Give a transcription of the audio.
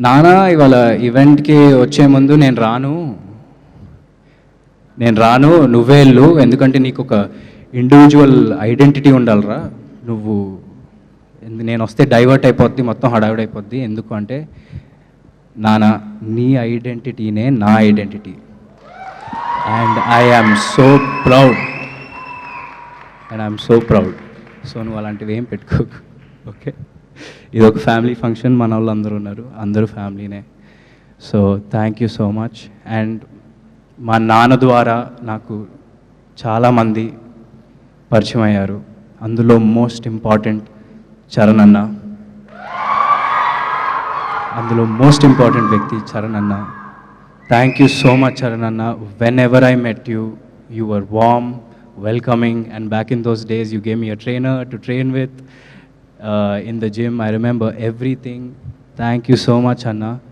నానా ఇవాళ ఈవెంట్కి వచ్చే ముందు నేను రాను నువ్వే వెళ్ళు, ఎందుకంటే నీకు ఒక ఇండివిజువల్ ఐడెంటిటీ ఉండాలిరా, నువ్వు నేను వస్తే డైవర్ట్ అయిపోద్ది, మొత్తం హడావిడైపోద్ది, ఎందుకు అంటే నానా నీ ఐడెంటిటీనే నా identity and I'm so proud so నువ్వు అలాంటివి ఏం పెట్టుకోకు, ఓకే? ఇది ఒక ఫ్యామిలీ ఫంక్షన్, మన వాళ్ళు అందరూ ఉన్నారు, అందరూ ఫ్యామిలీనే. So thank you so much. And మా నాన్న ద్వారా నాకు చాలామంది పరిచయం అయ్యారు, అందులో మోస్ట్ ఇంపార్టెంట్ చరణ్ అన్న, అందులో మోస్ట్ ఇంపార్టెంట్ వ్యక్తి చరణ్ అన్న. Thank you so much Charan అన్న. Whenever I met you, you were warm, welcoming, and back in those days you gave me a trainer to train with in the gym. I remember everything. Thank you so much Anna.